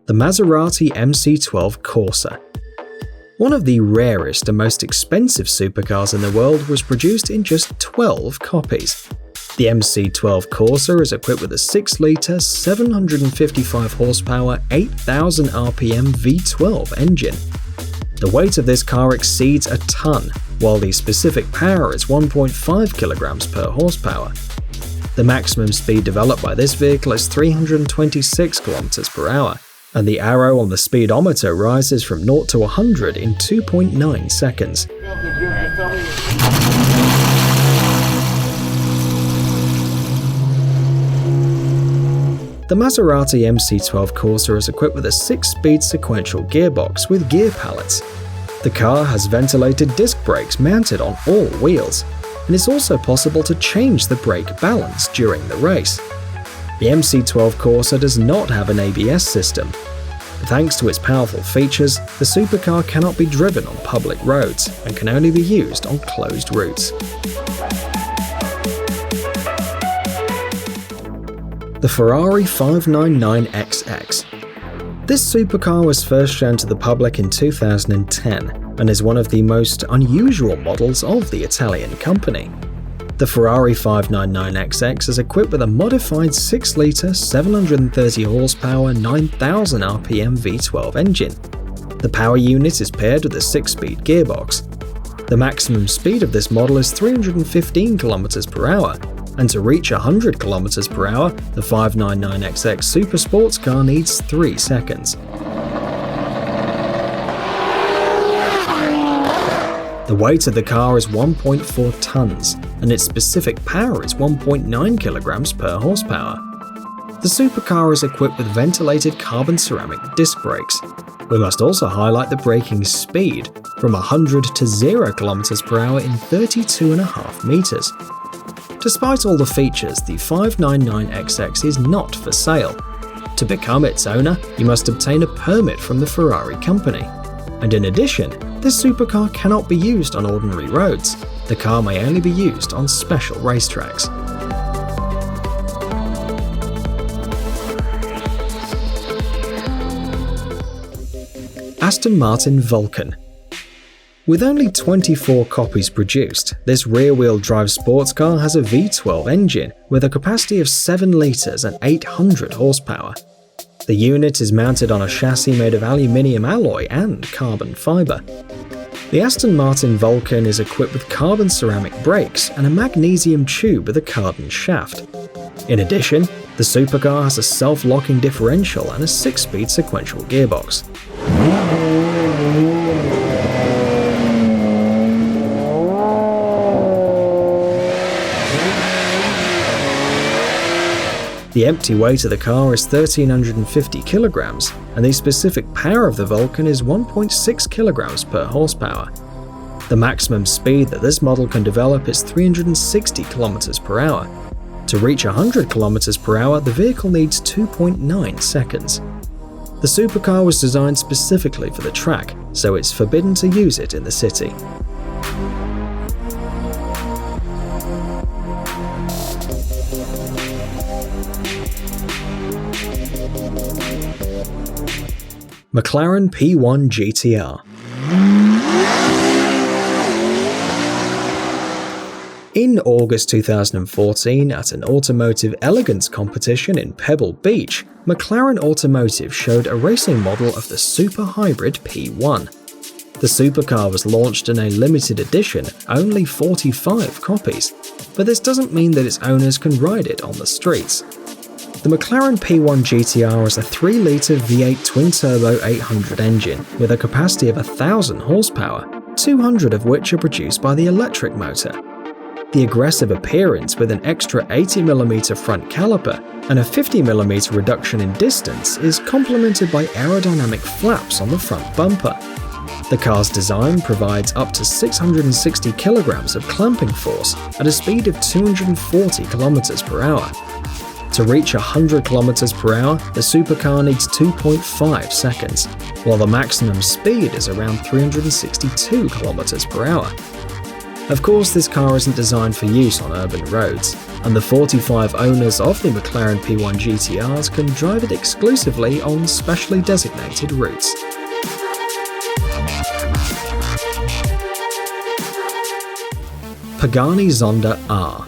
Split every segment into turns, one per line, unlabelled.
the Maserati MC12 Corsa. One of the rarest and most expensive supercars in the world was produced in just 12 copies. The MC12 Corsa is equipped with a 6-litre, 755 horsepower, 8,000 RPM V12 engine. The weight of this car exceeds a ton, while the specific power is 1.5 kilograms per horsepower. The maximum speed developed by this vehicle is 326 kilometers per hour, and the arrow on the speedometer rises from 0 to 100 in 2.9 seconds. The Maserati MC12 Corsa is equipped with a 6-speed sequential gearbox with gear pallets. The car has ventilated disc brakes mounted on all wheels, and it's also possible to change the brake balance during the race. The MC12 Corsa does not have an ABS system. Thanks to its powerful features, the supercar cannot be driven on public roads and can only be used on closed routes. The Ferrari 599XX. This supercar was first shown to the public in 2010 and is one of the most unusual models of the Italian company. The Ferrari 599XX is equipped with a modified 6-litre, 730 horsepower, 9,000 RPM V12 engine. The power unit is paired with a 6-speed gearbox. The maximum speed of this model is 315 km per hour, and to reach 100 km per hour, the 599XX Super Sports car needs 3 seconds. The weight of the car is 1.4 tons, and its specific power is 1.9 kilograms per horsepower. The supercar is equipped with ventilated carbon ceramic disc brakes. We must also highlight the braking speed, from 100 to 0 km per hour in 32.5 meters. Despite all the features, the 599XX is not for sale. To become its owner, you must obtain a permit from the Ferrari company. And in addition, this supercar cannot be used on ordinary roads. The car may only be used on special racetracks. Aston Martin Vulcan. With only 24 copies produced, this rear-wheel drive sports car has a V12 engine with a capacity of 7 litres and 800 horsepower. The unit is mounted on a chassis made of aluminium alloy and carbon fibre. The Aston Martin Vulcan is equipped with carbon ceramic brakes and a magnesium tube with a carbon shaft. In addition, the supercar has a self-locking differential and a 6-speed sequential gearbox. The empty weight of the car is 1,350 kilograms, and the specific power of the Vulcan is 1.6 kilograms per horsepower. The maximum speed that this model can develop is 360 kilometers per hour. To reach 100 kilometers per hour, the vehicle needs 2.9 seconds. The supercar was designed specifically for the track, so it's forbidden to use it in the city. McLaren P1 GTR. In August 2014, at an automotive elegance competition in Pebble Beach, McLaren Automotive showed a racing model of the Super Hybrid P1. The supercar was launched in a limited edition, only 45 copies, but this doesn't mean that its owners can ride it on the streets. The McLaren P1 GTR is a 3-litre V8 twin-turbo 800 engine with a capacity of 1,000 horsepower, 200 of which are produced by the electric motor. The aggressive appearance with an extra 80mm front caliper and a 50mm reduction in distance is complemented by aerodynamic flaps on the front bumper. The car's design provides up to 660 kilograms of clamping force at a speed of 240 kilometers per hour. To reach 100 km per hour, the supercar needs 2.5 seconds, while the maximum speed is around 362 km per hour. Of course, this car isn't designed for use on urban roads, and the 45 owners of the McLaren P1 GTRs can drive it exclusively on specially designated routes. Pagani Zonda R.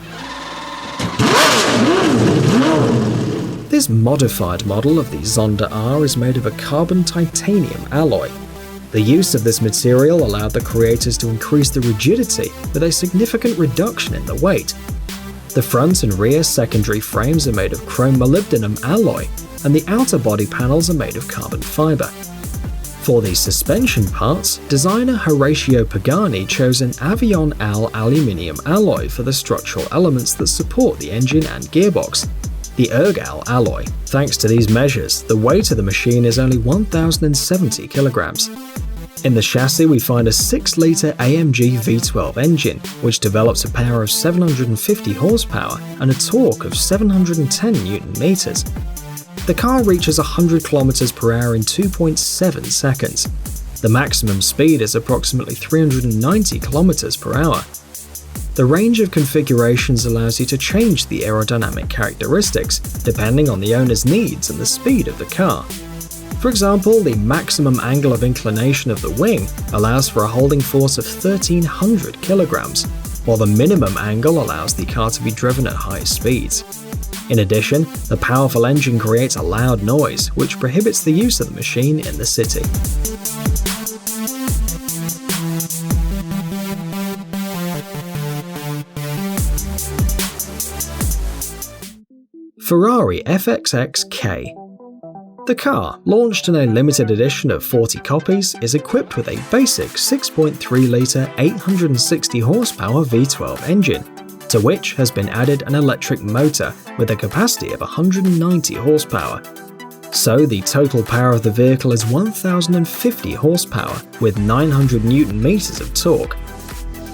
This modified model of the Zonda R is made of a carbon titanium alloy. The use of this material allowed the creators to increase the rigidity with a significant reduction in the weight. The front and rear secondary frames are made of chrome molybdenum alloy, and the outer body panels are made of carbon fiber. For the suspension parts, designer Horacio Pagani chose an Avion Al aluminium alloy for the structural elements that support the engine and gearbox, the Ergal alloy. Thanks to these measures, the weight of the machine is only 1,070 kilograms. In the chassis, we find a 6-litre AMG V12 engine, which develops a power of 750 horsepower and a torque of 710 Nm. The car reaches 100 km per hour in 2.7 seconds. The maximum speed is approximately 390 km per hour. The range of configurations allows you to change the aerodynamic characteristics depending on the owner's needs and the speed of the car. For example, the maximum angle of inclination of the wing allows for a holding force of 1,300 kilograms, while the minimum angle allows the car to be driven at high speeds. In addition, the powerful engine creates a loud noise, which prohibits the use of the machine in the city. Ferrari FXXK. The car, launched in a limited edition of 40 copies, is equipped with a basic 6.3-litre 860 horsepower V12 engine, to which has been added an electric motor with a capacity of 190 horsepower. So the total power of the vehicle is 1,050 horsepower with 900 Nm of torque.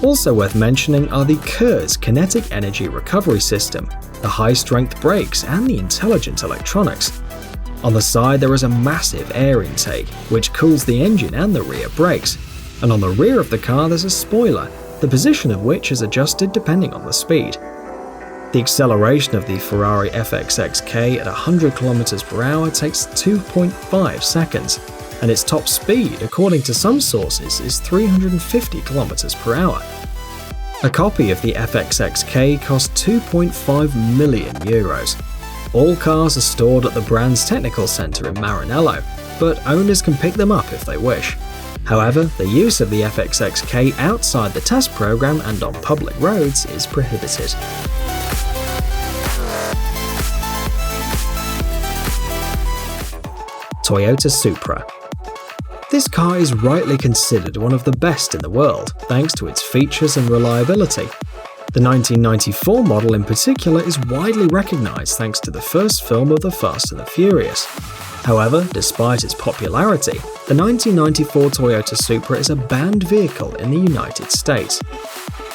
Also worth mentioning are the KERS kinetic energy recovery system, the high-strength brakes and the intelligent electronics. On the side there is a massive air intake, which cools the engine and the rear brakes, and on the rear of the car there's a spoiler, the position of which is adjusted depending on the speed. The acceleration of the Ferrari FXXK at 100 km per hour takes 2.5 seconds, and its top speed, according to some sources, is 350 km per hour. A copy of the FXXK cost €2.5 million. All cars are stored at the brand's technical centre in Maranello, but owners can pick them up if they wish. However, the use of the FXXK outside the test program and on public roads is prohibited. Toyota Supra. This car is rightly considered one of the best in the world, thanks to its features and reliability. The 1994 model in particular is widely recognised thanks to the first film of The Fast and the Furious. However, despite its popularity, the 1994 Toyota Supra is a banned vehicle in the United States.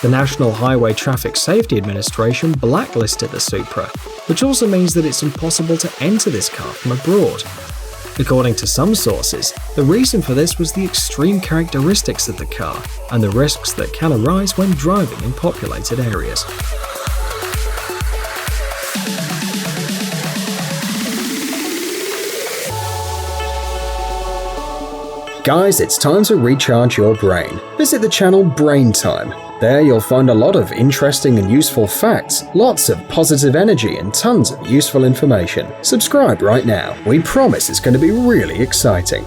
The National Highway Traffic Safety Administration blacklisted the Supra, which also means that it's impossible to enter this car from abroad. According to some sources, the reason for this was the extreme characteristics of the car and the risks that can arise when driving in populated areas. Guys, it's time to recharge your brain. Visit the channel Brain Time. There you'll find a lot of interesting and useful facts, lots of positive energy and tons of useful information. Subscribe right now. We promise it's going to be really exciting.